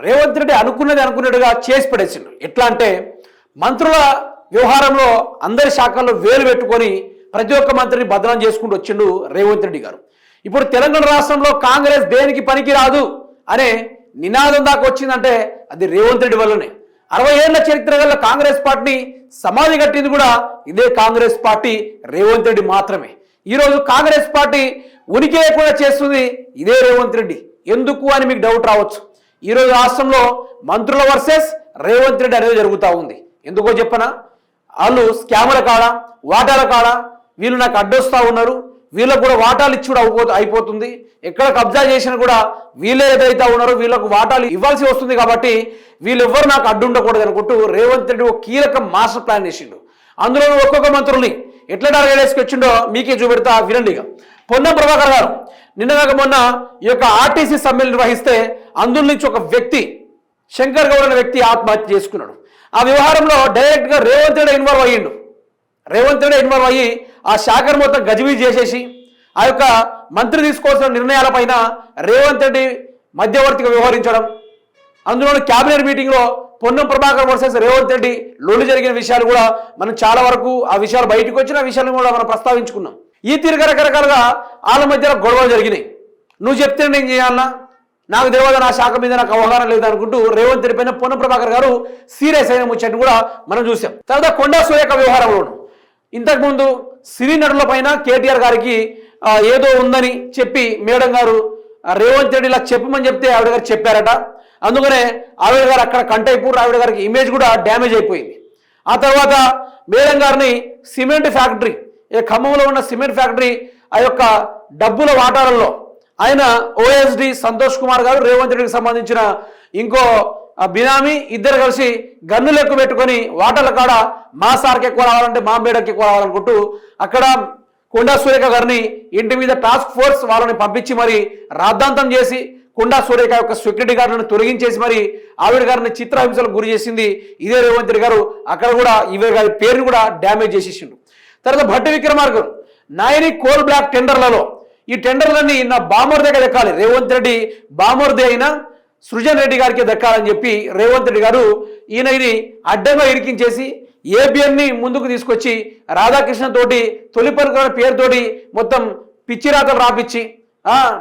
రేవంత్ రెడ్డి అనుకున్నట్టుగా చేసి పడేసిండు. ఎట్లా అంటే మంత్రుల వ్యవహారంలో అందరి శాఖల్లో వేలు పెట్టుకొని ప్రతి ఒక్క మంత్రిని బదనాం చేసుకుంటూ వచ్చిండు రేవంత్ రెడ్డి గారు. ఇప్పుడు తెలంగాణ రాష్ట్రంలో కాంగ్రెస్ దేనికి పనికి రాదు అనే నినాదం దాకా వచ్చిందంటే అది రేవంత్ రెడ్డి వల్లనే. 60 ఏళ్ల చరిత్ర గల కాంగ్రెస్ పార్టీని సమాధి కట్టింది కూడా ఇదే కాంగ్రెస్ పార్టీ రేవంత్ రెడ్డి మాత్రమే. ఈరోజు కాంగ్రెస్ పార్టీ ఉనికి లేకుండా చేస్తుంది ఇదే రేవంత్ రెడ్డి. ఎందుకు అని మీకు డౌట్ రావచ్చు. ఈరోజు రాష్ట్రంలో మంత్రుల వర్సెస్ రేవంత్ రెడ్డి అనేది జరుగుతూ ఉంది. ఎందుకో చెప్పనా, వాళ్ళు స్కాముల కాడ వాటాల కాడ వీళ్ళు నాకు అడ్డొస్తూ ఉన్నారు, వీళ్ళకు కూడా వాటాలు ఇచ్చి అయిపోతుంది, ఎక్కడ కబ్జా చేసినా కూడా వీళ్ళే ఏదైతే ఉన్నారో వీళ్ళకు వాటాలు ఇవ్వాల్సి వస్తుంది, కాబట్టి వీళ్ళెవ్వరు నాకు అడ్డు ఉండకూడదు అనుకుంటూ రేవంత్ రెడ్డి ఒక కీలక మాస్టర్ ప్లాన్ చేసిండు. అందులో ఒక్కొక్క మంత్రుల్ని ఎట్లా టార్గెట్ వేసుకొచ్చిండో మీకే చూపెడతా వినండిగా. పొన్నం ప్రభాకర్ గారు నిన్నగాక మొన్న ఈ యొక్క ఆర్టీసీ సమ్మెలు నిర్వహిస్తే అందులో నుంచి ఒక వ్యక్తి శంకర్ గౌడ్ అనే వ్యక్తి ఆత్మహత్య చేసుకున్నాడు. ఆ వ్యవహారంలో డైరెక్ట్గా రేవంత్ రెడ్డి ఇన్వాల్వ్ అయ్యిండు. రేవంత్ రెడ్డి ఇన్వాల్వ్ అయ్యి ఆ శాఖను మొత్తం గజిబిజి చేసేసి ఆ యొక్క మంత్రి తీసుకోవాల్సిన నిర్ణయాలపైన రేవంత్ రెడ్డి మధ్యవర్తిగా వ్యవహరించడం, అందులో క్యాబినెట్ మీటింగ్లో పొన్నం ప్రభాకర్ వర్సెస్ రేవంత్ రెడ్డి లొల్లి జరిగిన విషయాలు కూడా మనం చాలా వరకు ఆ విషయాలు బయటకు వచ్చిన విషయాలను కూడా మనం ప్రస్తావించుకున్నాం. ఈ తీరుగా రకరకాలుగా వాళ్ళ మధ్యలో గొడవలు జరిగినాయి. నువ్వు చెప్తే నేను చేయాలన్నా, నాకు తెలియదు, నా శాఖ మీద నాకు అవగాహన లేదు అనుకుంటూ రేవంత్ రెడ్డి పైన పొన్నం ప్రభాకర్ గారు సీరియస్ అయిన ముచ్చట్టు కూడా మనం చూసాం. తర్వాత కొండా సురేఖ వ్యవహారంలోను ఇంతకుముందు సినీ నటుల పైన కేటీఆర్ గారికి ఏదో ఉందని చెప్పి మేడం గారు రేవంత్ రెడ్డి ఇలా చెప్పమని చెప్తే ఆవిడ గారు చెప్పారట. అందుకనే ఆవిడ గారు అక్కడ కంటైపూర్ ఆవిడ గారికి ఇమేజ్ కూడా డ్యామేజ్ అయిపోయింది. ఆ తర్వాత మేడం గారిని సిమెంట్ ఫ్యాక్టరీ, ఖమ్మంలో ఉన్న సిమెంట్ ఫ్యాక్టరీ ఆ యొక్క డబ్బుల వాటాలలో ఆయన ఓఎస్డి సంతోష్ కుమార్ గారు రేవంత్ రెడ్డికి సంబంధించిన ఇంకో బినామీ ఇద్దరు కలిసి గన్నులు ఎక్కువ పెట్టుకొని వాటాల కాడ మా సార్కి ఎక్కువ రావాలంటే మా మేడకి ఎక్కువ రావాలనుకుంటూ అక్కడ కొండా సురేఖ గారిని ఇంటి మీద టాస్క్ ఫోర్స్ వాళ్ళని పంపించి మరి రాద్ధాంతం చేసి కొండా సురేఖ యొక్క సెక్యూరిటీ గార్డులను తొలగించేసి మరి ఆవిడ గారిని చిత్రహింసలకు గురి చేసింది ఇదే రేవంత్ రెడ్డి గారు. అక్కడ కూడా ఇవే గారి పేరుని కూడా డ్యామేజ్ చేసేసిండు. తర్వాత భట్టి విక్రమార్క నాయని కోల్ బ్లాక్ టెండర్లలో ఈ టెండర్లన్నీ నా బామర్దే దక్కాలి, రేవంత్ రెడ్డి బామర్దే అయినా సృజన్ రెడ్డి గారికి దక్కాలని చెప్పి రేవంత్ రెడ్డి గారు ఈయన ఇది అడ్డంగా ఇరికించేసి ఏబిఎన్ని ముందుకు తీసుకొచ్చి రాధాకృష్ణ తోటి తొలి పలుకుల పేరుతోటి మొత్తం పిచ్చిరాతలు రాపిచ్చి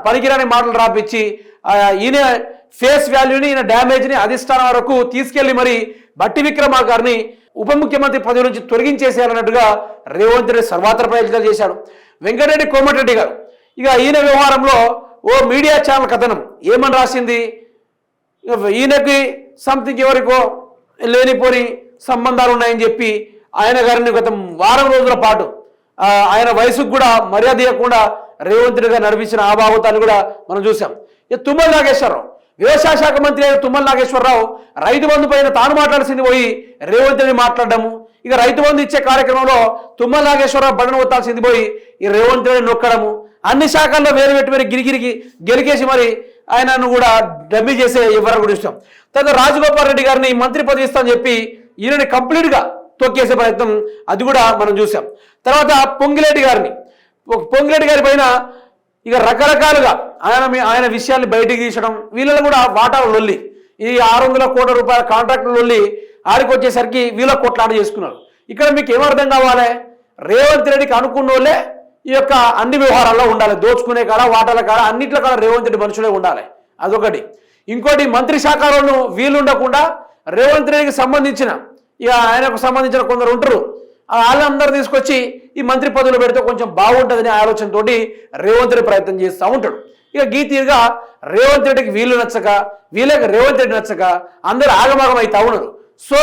పనికిరాని మాటలు రాపిచ్చి ఈయన ఫేస్ వాల్యూని ఈయన డ్యామేజ్ని అధిష్టానం వరకు తీసుకెళ్లి మరి భట్టి విక్రమార్క గారిని ఉప ముఖ్యమంత్రి పదవి నుంచి తొలగించేసేయాలన్నట్టుగా రేవంత్ రెడ్డి సర్వాత్ర ప్రయత్నాలు చేశాడు. వెంకటరెడ్డి కోమటిరెడ్డి గారు ఇక ఈయన వ్యవహారంలో ఓ మీడియా ఛానల్ కథనం ఏమని రాసింది, ఈయనకి సంథింగ్ ఎవరికో లేనిపోని సంబంధాలు ఉన్నాయని చెప్పి ఆయన గారిని గత వారం రోజుల పాటు ఆయన వయసుకు కూడా మర్యాద ఇవ్వకుండా రేవంత్ రెడ్డి గారు నడిపించిన ఆ భాగవతాన్ని కూడా మనం చూసాం. తుమ్మల నాగేశ్వరరావు వ్యవసాయ శాఖ మంత్రి అయిన తుమ్మల నాగేశ్వరరావు రైతు బంధు పైన తాను మాట్లాడాల్సింది పోయి రేవంత్ రెడ్డి మాట్లాడము, ఇక రైతు బంధు ఇచ్చే కార్యక్రమంలో తుమ్మల నాగేశ్వరరావు బటన్ ఒత్తాల్సింది పోయి ఈ రేవంత్ రెడ్డి నొక్కడము, అన్ని శాఖల్లో వేరు పెట్టి మరి గిరిగిరికి గెలికేసి మరి ఆయనను కూడా డబ్బీ చేసే ఎవరు కూడా ఇష్టం. తర్వాత రాజగోపాల్ రెడ్డి గారిని మంత్రి పదవి ఇస్తామని చెప్పి ఈయనని కంప్లీట్గా తొక్కేసే ప్రయత్నం అది కూడా మనం చూసాం. తర్వాత పొంగిరెడ్డి గారి పైన ఇక రకరకాలుగా ఆయన విషయాన్ని బయటికి తీసడం, వీళ్ళని కూడా వాటాలు లొల్లి, ఈ 600 కోట్ల రూపాయల కాంట్రాక్టులు లొల్లి ఆడికి వచ్చేసరికి వీళ్ళ కొట్లాట చేసుకున్నారు. ఇక్కడ మీకు ఏమర్థం కావాలి, రేవంత్ రెడ్డికి అనుకున్న వాళ్ళే ఈ యొక్క అన్ని వ్యవహారాల్లో ఉండాలి, దోచుకునే కాడ వాటాల కాడ అన్నింటిలో కాడ రేవంత్ రెడ్డి మనుషులే ఉండాలి, అదొకటి. ఇంకోటి మంత్రి శాఖలను వీళ్ళు ఉండకుండా రేవంత్ రెడ్డికి సంబంధించిన ఇక ఆయనకు సంబంధించిన కొందరు ఉంటారు, వాళ్ళందరూ తీసుకొచ్చి ఈ మంత్రి పదవులు పెడితే కొంచెం బాగుంటుందనే ఆలోచనతో రేవంత్ రెడ్డి ప్రయత్నం చేస్తూ ఉంటాడు. ఇక గీతీరుగా రేవంత్ రెడ్డికి వీళ్ళు నచ్చక వీళ్ళకి రేవంత్ రెడ్డి నచ్చక అందరూ ఆగమాగం అవుతా ఉన్నారు. సో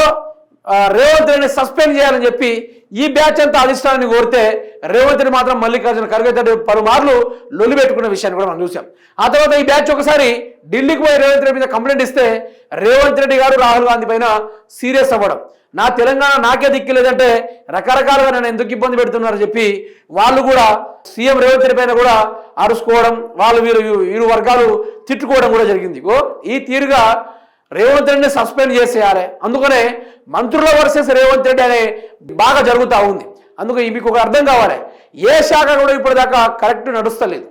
రేవంత్ రెడ్డిని సస్పెండ్ చేయాలని చెప్పి ఈ బ్యాచ్ అంతా అధిష్టానాన్ని కోరితే రేవంత్ రెడ్డి మాత్రం మల్లికార్జున ఖర్గే పలుమార్లు లొల్లి పెట్టుకున్న విషయాన్ని కూడా మనం చూసాం. ఆ తర్వాత ఈ బ్యాచ్ ఒకసారి ఢిల్లీకి పోయి రేవంత్ రెడ్డి మీద కంప్లైంట్ ఇస్తే రేవంత్ రెడ్డి గారు రాహుల్ గాంధీ పైన సీరియస్ అవ్వడం, నా తెలంగాణ నాకే దిక్కులేదంటే రకరకాలుగా నన్ను ఎందుకు ఇబ్బంది పెడుతున్నారని చెప్పి వాళ్ళు కూడా సీఎం రేవంత్ రెడ్డి పైన కూడా అరుచుకోవడం, వాళ్ళు ఇరు వర్గాలు తిట్టుకోవడం కూడా జరిగింది. ఈ తీరుగా రేవంత్ రెడ్డిని సస్పెండ్ చేసేయాలి. అందుకనే మంత్రుల వర్సెస్ రేవంత్ రెడ్డి అనే బాగా జరుగుతూ ఉంది. అందుకు మీకు ఒక అర్థం కావాలి, ఏ శాఖ కూడా ఇప్పటిదాకా కరెక్ట్ నడుస్తలేదు.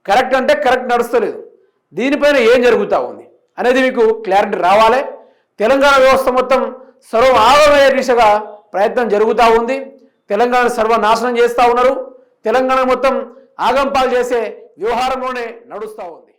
కరెక్ట్ అంటే కరెక్ట్ నడుస్తలేదు. దీనిపైన ఏం జరుగుతూ ఉంది అనేది మీకు క్లారిటీ రావాలి. తెలంగాణ వ్యవస్థ మొత్తం సర్వనాశనమయ్యే దిశగా ప్రయత్నం జరుగుతూ ఉంది. తెలంగాణ సర్వనాశనం చేస్తూ ఉన్నారు. తెలంగాణ మొత్తం ఆగంపాలు చేసే వ్యవహారంలోనే నడుస్తూ ఉంది.